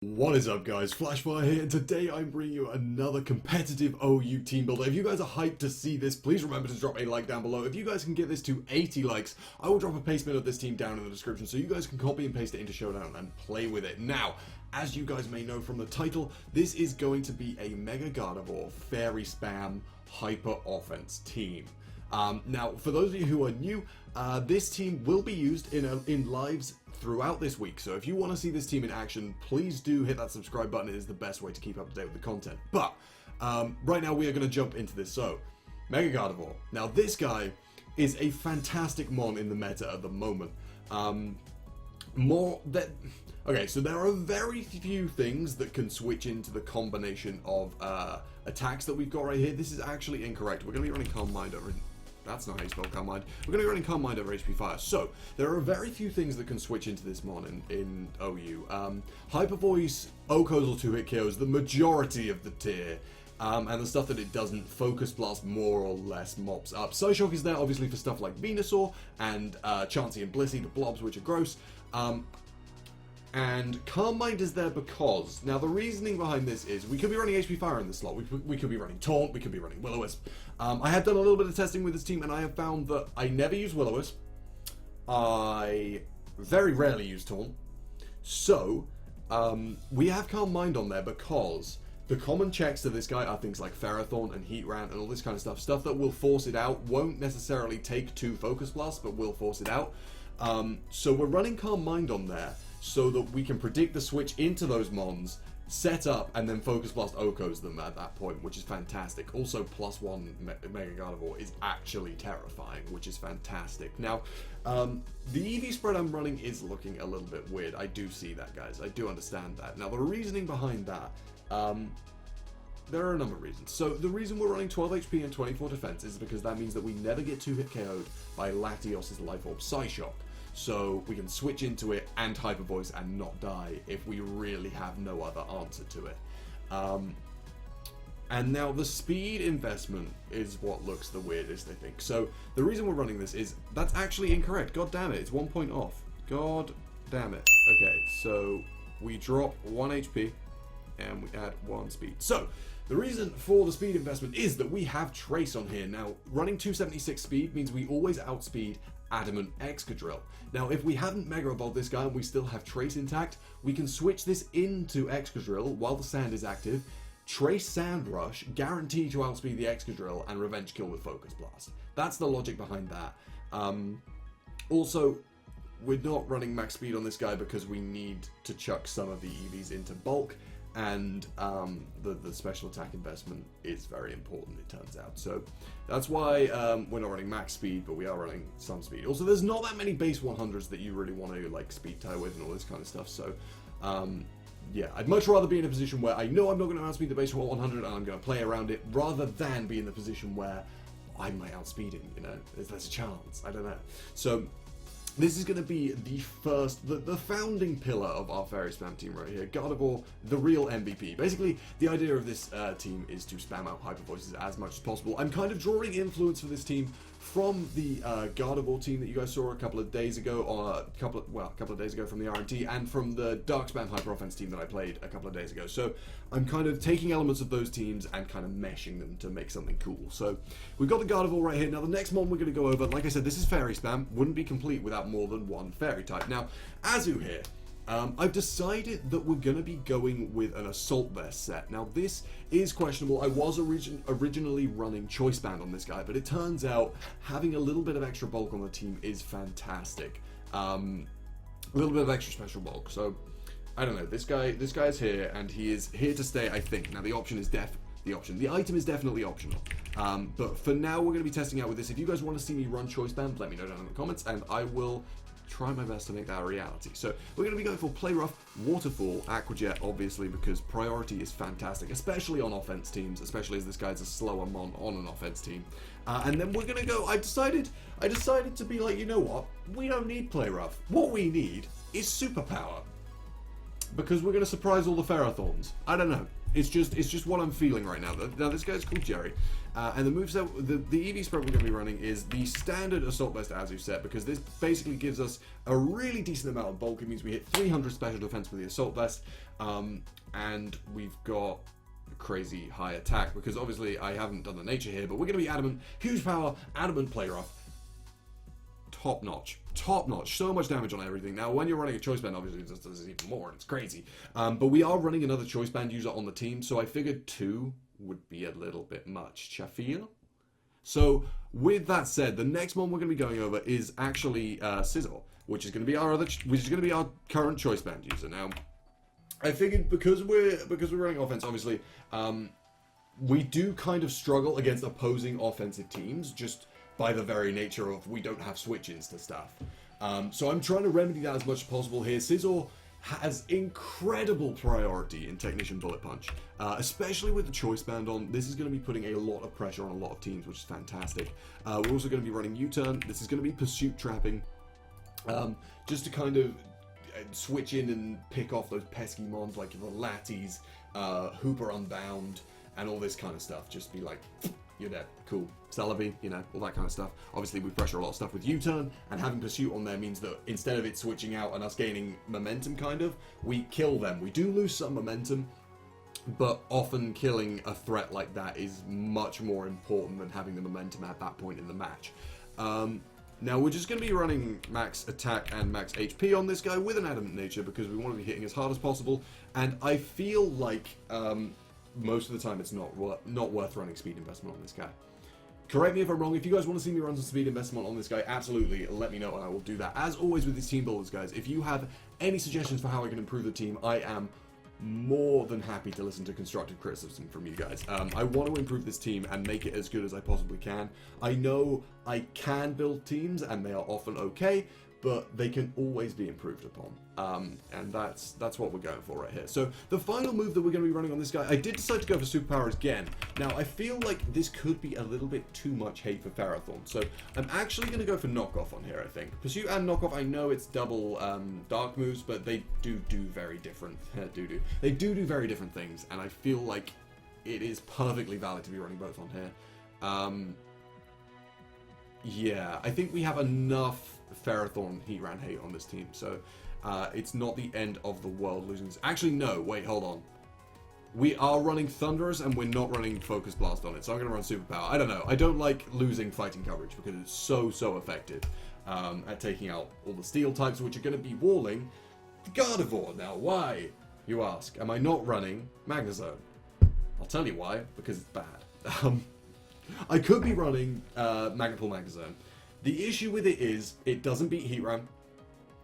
What is up, guys? Flashfire here, and today I'm bringing you another competitive OU team builder. If you guys are hyped to see this, please remember to drop a like down below. If you guys can get this to 80 likes, I will drop a paste of this team down in the description so you guys can copy and paste it into Showdown and play with it. Now, as you guys may know from the title, this is going to be a Mega Gardevoir Fairy Spam Hyper Offense team. Now, for those of you who are new, this team will be used in lives throughout this week, so if you want to see this team in action, please do hit that subscribe button. It is the best way to keep up to date with the content. But right now we are going to jump into this. So, Mega Gardevoir. Now, this guy is a fantastic mon in the meta at the moment. Okay, so there are very few things that can switch into the combination of attacks that we've got right here. This is actually incorrect. We're going to be running Calm Mind over. That's not how you spell Calm Mind. We're going to be running Calm Mind over HP Fire. So, there are very few things that can switch into this mon in OU. Hyper Voice, Okozal 2-hit KOs, the majority of the tier. And the stuff that it doesn't, Focus Blast more or less mops up. Psyshock is there obviously for stuff like Venusaur and Chansey and Blissey, the blobs which are gross. And Calm Mind is there because, now the reasoning behind this is, we could be running HP Fire in this slot, we could be running Taunt, we could be running Will-O-Wisp. I have done a little bit of testing with this team and I have found that I never use Will-O-Wisp, I very rarely use Taunt, so we have Calm Mind on there because the common checks to this guy are things like Ferrothorn and Heatran and all this kind of stuff that will force it out, won't necessarily take 2 Focus Blasts, but will force it out. So we're running Calm Mind on there, so that we can predict the switch into those mons, set up, and then Focus Blast Okos them at that point, which is fantastic. Also, +1 Mega Gardevoir is actually terrifying, which is fantastic. Now, the EV spread I'm running is looking a little bit weird. I do see that, guys. I do understand that. Now, the reasoning behind that, there are a number of reasons. So, the reason we're running 12 HP and 24 defense is because that means that we never get 2-hit KO'd by Latios's Life Orb Psyshock. So we can switch into it and Hyper Voice and not die if we really have no other answer to it. And now the speed investment is what looks the weirdest, I think. So the reason we're running this is, that's actually incorrect. God damn it, it's 1 point off. God damn it. Okay, so we drop 1 HP and we add 1 speed. So the reason for the speed investment is that we have Trace on here. Now, running 276 speed means we always outspeed Adamant Excadrill. Now, if we hadn't Mega Evolved this guy and we still have Trace intact, we can switch this into Excadrill while the Sand is active, Trace Sand Rush, guarantee to outspeed the Excadrill, and Revenge Kill with Focus Blast. That's the logic behind that. Also, we're not running max speed on this guy because we need to chuck some of the EVs into bulk, and the special attack investment is very important, it turns out. So that's why we're not running max speed, but we are running some speed. Also, there's not that many base 100s that you really want to like speed tie with and all this kind of stuff. So yeah, I'd much rather be in a position where I know I'm not going to outspeed the base 100 and I'm going to play around it, rather than be in the position where I might outspeed him, you know, there's a chance, I don't know. So this is going to be the first, the founding pillar of our Fairy Spam team right here. Gardevoir, the real MVP. Basically, the idea of this team is to spam out Hyper Voices as much as possible. I'm kind of drawing influence for this team from the Gardevoir team that you guys saw a couple of days ago, or a couple of days ago from the RNT, and from the Dark Spam Hyper Offense team that I played a couple of days ago. So I'm kind of taking elements of those teams and kind of meshing them to make something cool. So we've got the Gardevoir right here. Now the next mon we're going to go over, like I said, this is Fairy Spam, wouldn't be complete without more than 1 Fairy type. Now, Azu here. I've decided that we're going to be going with an Assault Vest set. Now, this is questionable. I was originally running Choice Band on this guy, but it turns out having a little bit of extra bulk on the team is fantastic. A little bit of extra special bulk. So, I don't know. This guy's here, and he is here to stay, I think. Now, the option is the item is definitely optional. But for now, we're going to be testing out with this. If you guys want to see me run Choice Band, let me know down in the comments, and I will try my best to make that a reality. So we're going to be going for Play Rough, Waterfall, Aqua Jet, obviously, because priority is fantastic, especially on offense teams, especially as this guy's a slower mon on an offense team. And then we're going to go, I decided to be like, you know what, we don't need Play Rough. What we need is Superpower, because we're going to surprise all the Ferrothorns. I don't know. It's just what I'm feeling right now. Now this guy's called Jerry, and the moveset, the EV spread we're going to be running is the standard Assault Vest Azu set, because this basically gives us a really decent amount of bulk. It means we hit 300 special defense with the Assault Vest, and we've got crazy high attack, because obviously I haven't done the nature here, but we're going to be adamant, huge power, adamant play rough. Top notch, so much damage on everything. Now, when you're running a choice band, obviously this does even more, and it's crazy. But we are running another choice band user on the team, so I figured 2 would be a little bit much. Chafir. So, with that said, the next one we're going to be going over is actually Sizzle, which is going to be our current choice band user. Now, I figured because we're running offense, obviously, we do kind of struggle against opposing offensive teams, just by the very nature of we don't have switch-ins to stuff. So I'm trying to remedy that as much as possible here. Scizor has incredible priority in Technician Bullet Punch, especially with the choice band on. This is going to be putting a lot of pressure on a lot of teams, which is fantastic. We're also going to be running U-Turn. This is going to be Pursuit Trapping, just to kind of switch in and pick off those pesky mons like the Latties, Hooper Unbound, and all this kind of stuff. Just be like, you're dead. Cool. Celebi, you know, all that kind of stuff. Obviously, we pressure a lot of stuff with U-Turn, and having Pursuit on there means that instead of it switching out and us gaining momentum, kind of, we kill them. We do lose some momentum, but often killing a threat like that is much more important than having the momentum at that point in the match. Now, we're just going to be running max attack and max HP on this guy with an adamant nature, because we want to be hitting as hard as possible, and I feel like most of the time it's not worth running speed investment on this guy. Correct me if I'm wrong. If you guys want to see me run some speed investment on this guy, absolutely let me know and I will do that. As always with these team builders, guys, if you have any suggestions for how I can improve the team, I am more than happy to listen to constructive criticism from you guys. I want to improve this team and make it as good as I possibly can. I know I can build teams and they are often okay, but they can always be improved upon. And that's what we're going for right here. So the final move that we're going to be running on this guy, I did decide to go for superpowers again. Now, I feel like this could be a little bit too much hate for Ferrothorn, so I'm actually going to go for knockoff on here, I think. Pursuit and knockoff, I know it's double dark moves, but they do very different they do very different things, and I feel like it is perfectly valid to be running both on here. Yeah, I think we have enough Ferrothorn Heatran hate on this team, so it's not the end of the world losing this. Actually, no, wait, hold on. We are running Thunderous and we're not running Focus Blast on it, so I'm going to run Superpower. I don't know. I don't like losing fighting coverage because it's so effective at taking out all the steel types, which are going to be walling the Gardevoir. Now, why, you ask? Am I not running Magnezone? I'll tell you why, because it's bad. I could be running Magnapul Magnezone. The issue with it is, it doesn't beat Heatran.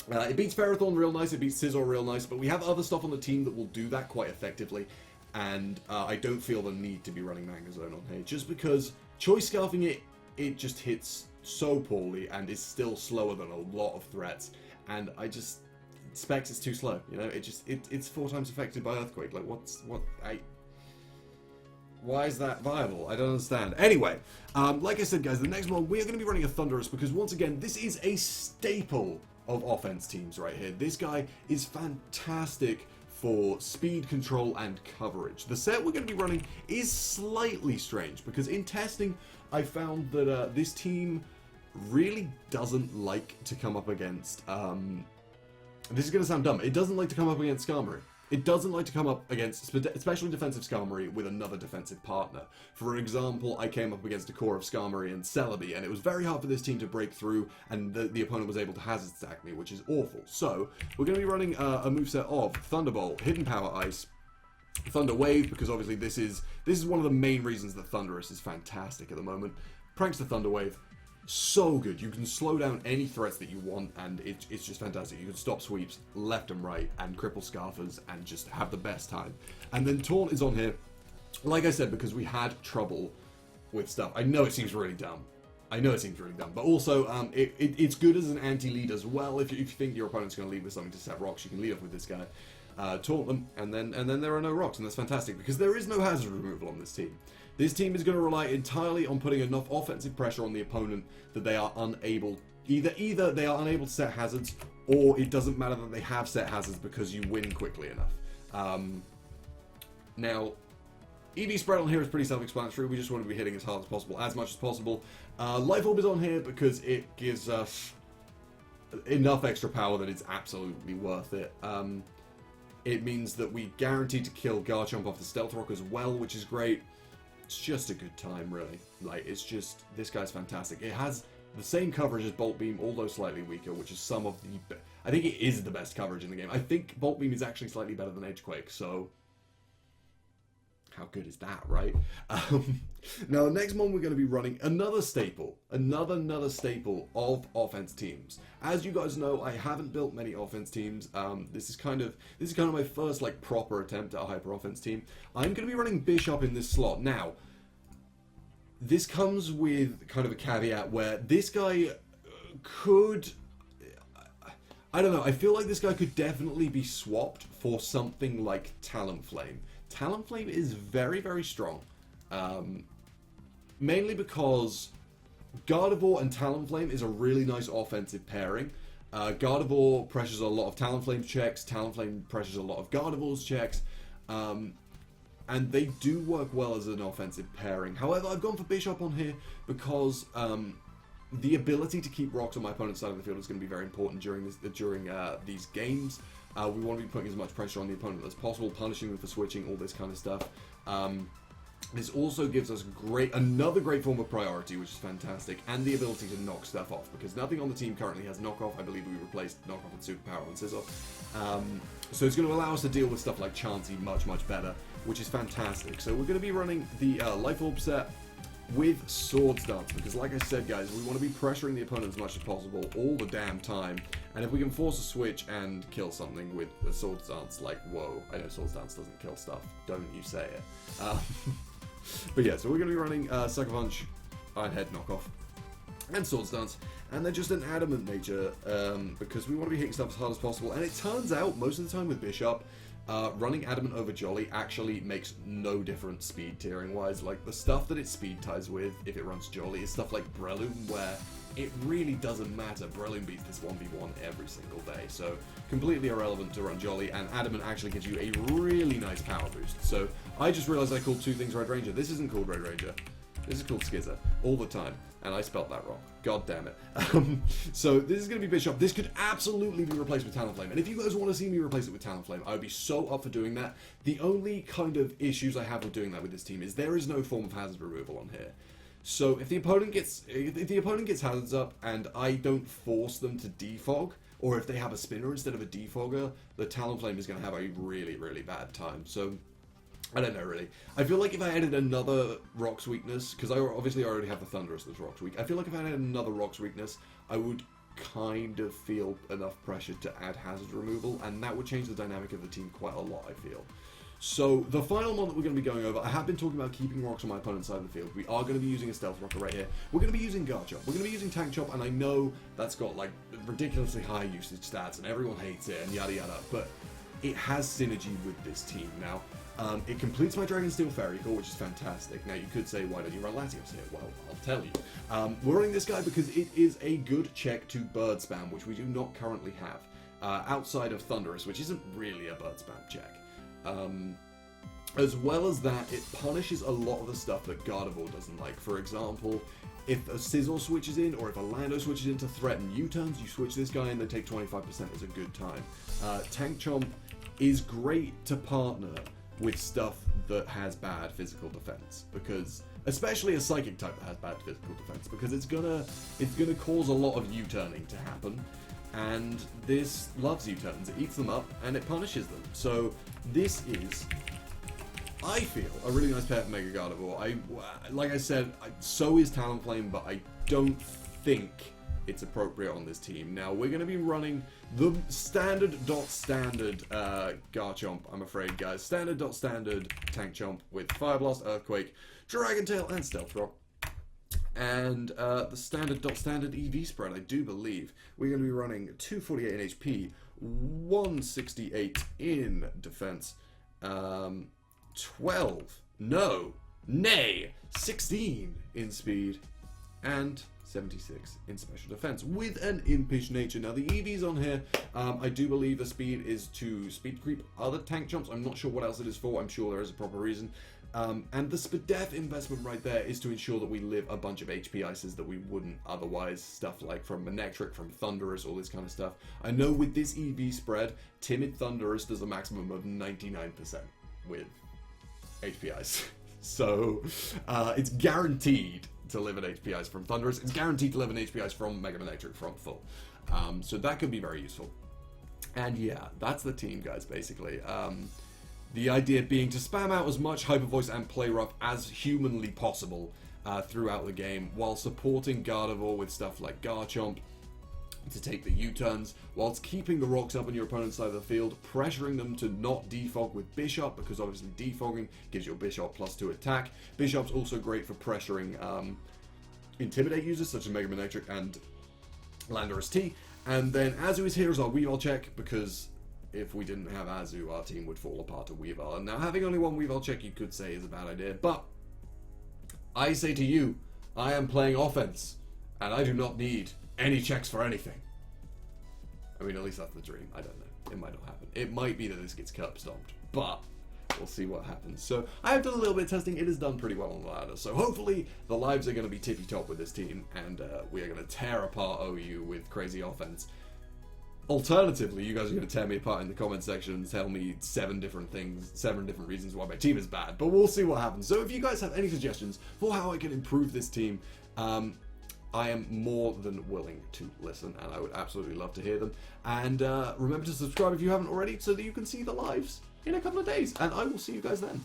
It beats Ferrothorn real nice, it beats Scizor real nice, but we have other stuff on the team that will do that quite effectively, and I don't feel the need to be running Magnezone on here, just because Choice Scarfing it just hits so poorly, and is still slower than a lot of threats, and Specs is too slow, you know, it's 4 times affected by Earthquake, like why is that viable? I don't understand. Anyway, like I said, guys, the next one, we are going to be running a Thunderous, because once again, this is a staple of offense teams right here. This guy is fantastic for speed control and coverage. The set we're going to be running is slightly strange, because in testing, I found that this team really doesn't like to come up against... this is going to sound dumb. It doesn't like to come up against Skarmory. It doesn't like to come up against, especially defensive Skarmory, with another defensive partner. For example, I came up against a core of Skarmory and Celebi, and it was very hard for this team to break through, and the opponent was able to hazard stack me, which is awful. So, we're going to be running a moveset of Thunderbolt, Hidden Power Ice, Thunder Wave, because obviously this is one of the main reasons that Thunderous is fantastic at the moment. Pranks the Thunder Wave. So good. You can slow down any threats that you want, and it's just fantastic. You can stop sweeps left and right and cripple Scarfers and just have the best time. And then Taunt is on here, like I said, because we had trouble with stuff. I know it seems really dumb. But also, it's good as an anti-lead as well. If you think your opponent's going to lead with something to set rocks, you can lead off with this guy. Taunt them, and then there are no rocks, and that's fantastic, because there is no hazard removal on this team. This team is going to rely entirely on putting enough offensive pressure on the opponent that they are unable, either they are unable to set hazards, or it doesn't matter that they have set hazards because you win quickly enough. Now, EV spread on here is pretty self-explanatory. We just want to be hitting as hard as possible, as much as possible. Life Orb is on here because it gives us enough extra power that it's absolutely worth it. It means that we guarantee to kill Garchomp off the Stealth Rock as well, which is great. It's just a good time, really. Like, it's just, this guy's fantastic. It has the same coverage as Bolt Beam, although slightly weaker, which is some of the... I think it is the best coverage in the game. I think Bolt Beam is actually slightly better than Edgequake, so... how good is that, right? Now, next month we're going to be running another staple, another staple of offense teams. As you guys know, I haven't built many offense teams. This is kind of my first like proper attempt at a hyper offense team. I'm going to be running Bishop in this slot. Now, this comes with kind of a caveat where this guy could... I don't know, I feel like this guy could definitely be swapped for something like Talonflame. Talonflame is very, very strong. Mainly because Gardevoir and Talonflame is a really nice offensive pairing. Gardevoir pressures a lot of Talonflame's checks, Talonflame pressures a lot of Gardevoir's checks, and they do work well as an offensive pairing. However, I've gone for Bishop on here because the ability to keep rocks on my opponent's side of the field is going to be very important during these games. We want to be putting as much pressure on the opponent as possible, punishing them for switching, all this kind of stuff. This also gives us another great form of priority, which is fantastic, and the ability to knock stuff off, because nothing on the team currently has knockoff. I believe we replaced knockoff with superpower on Scizor. So it's going to allow us to deal with stuff like Chansey much, much better, which is fantastic. So we're going to be running the Life Orb set with Swords Dance, because like I said, guys, we want to be pressuring the opponent as much as possible all the damn time, and if we can force a switch and kill something with a Swords Dance, like, whoa, I know Swords Dance doesn't kill stuff, don't you say it. But yeah, so we're going to be running Sucker Punch, Iron Head Knockoff, and Swords Dance, and they're just an adamant nature, because we want to be hitting stuff as hard as possible, and it turns out, most of the time with Bishop, running Adamant over Jolly actually makes no difference speed tiering wise. Like, the stuff that it speed ties with, if it runs Jolly, is stuff like Breloom, where it really doesn't matter. Breloom beats this 1v1 every single day, so completely irrelevant to run Jolly, and Adamant actually gives you a really nice power boost. So I just realized I called two things Red Ranger. This isn't called Red Ranger. This is called Skizzer, all the time, and I spelt that wrong. God damn it. So this is going to be Bishop. This could absolutely be replaced with Talonflame, and if you guys want to see me replace it with Talonflame, I would be so up for doing that. The only kind of issues I have with doing that with this team is there is no form of hazard removal on here. So if the opponent gets hazards up and I don't force them to defog, or if they have a spinner instead of a defogger, the Talonflame is going to have a really, really bad time. So I don't know, really. I feel like if I added another Rocks weakness, because I obviously already have the Thunderous as Rocks weak, I feel like if I added another Rocks weakness, I would kind of feel enough pressure to add hazard removal, and that would change the dynamic of the team quite a lot, I feel. So, the final one that we're going to be going over, I have been talking about keeping rocks on my opponent's side of the field. We are going to be using a Stealth Rocker right here. We're going to be using Garchomp. We're going to be using Tank Chomp, and I know that's got, like, ridiculously high usage stats, and everyone hates it, and yada yada, but it has synergy with this team. Now, it completes my Dragon Steel Fairy Core, which is fantastic. Now, you could say, why don't you run Latios here? Well, I'll tell you. We're running this guy because it is a good check to Bird Spam, which we do not currently have, outside of Thunderous, which isn't really a Bird Spam check. As well as that, it punishes a lot of the stuff that Gardevoir doesn't like. For example, if a Scizor switches in, or if a Lando switches in to threaten U-turns, you switch this guy and they take 25% as a good time. Tank Chomp is great to partner with stuff that has bad physical defense, because especially a psychic type that has bad physical defense, because it's gonna cause a lot of U-turning to happen, and this loves U-turns. It eats them up and it punishes them. So this is, I feel, a really nice pair for Mega Gardevoir. Like I said, so is Talonflame, but I don't think it's appropriate on this team. Now, we're going to be running the standard Garchomp, I'm afraid, guys. Standard Tank Chomp with Fire Blast, Earthquake, Dragon Tail, and Stealth Rock. And the standard EV spread, I do believe. We're going to be running 248 in HP, 168 in defense, 16 in speed, and 76 in special defense with an impish nature. Now the EVs on here, I do believe the speed is to speed creep other tank jumps. I'm not sure what else it is for. I'm sure there is a proper reason. And the SPDEF investment right there is to ensure that we live a bunch of HP ices that we wouldn't otherwise. Stuff like from Manectric, from Thunderous, all this kind of stuff. I know with this EV spread, Timid Thunderous does a maximum of 99% with HP ice. So it's guaranteed to live an HP ice from Thunderous. It's guaranteed to live an HP ice from Mega Manectric from full. So that could be very useful. And yeah, that's the team, guys, basically. The idea being to spam out as much Hyper Voice and Play Rough as humanly possible throughout the game, while supporting Gardevoir with stuff like Garchomp to take the U-turns, whilst keeping the rocks up on your opponent's side of the field, pressuring them to not defog with Bishop, because obviously defogging gives your Bishop +2 attack. Bishop's also great for pressuring Intimidate users such as Mega Manectric and Landorus T. And then Azu is here as our Weavile check, because if we didn't have Azu, our team would fall apart to Weavile. And now having only one Weavile check, you could say is a bad idea, but I say to you, I am playing offense, and I do not need any checks for anything. I mean, at least that's the dream. I don't know. It might not happen. It might be that this gets curb stomped, but we'll see what happens. So I have done a little bit of testing. It has done pretty well on the ladder. So hopefully the lives are going to be tippy top with this team, and we are going to tear apart OU with crazy offense. Alternatively, you guys are going to tear me apart in the comment section and tell me 7 different things, 7 different reasons why my team is bad. But we'll see what happens. So if you guys have any suggestions for how I can improve this team, I am more than willing to listen, and I would absolutely love to hear them. And remember to subscribe if you haven't already, so that you can see the lives in a couple of days. And I will see you guys then.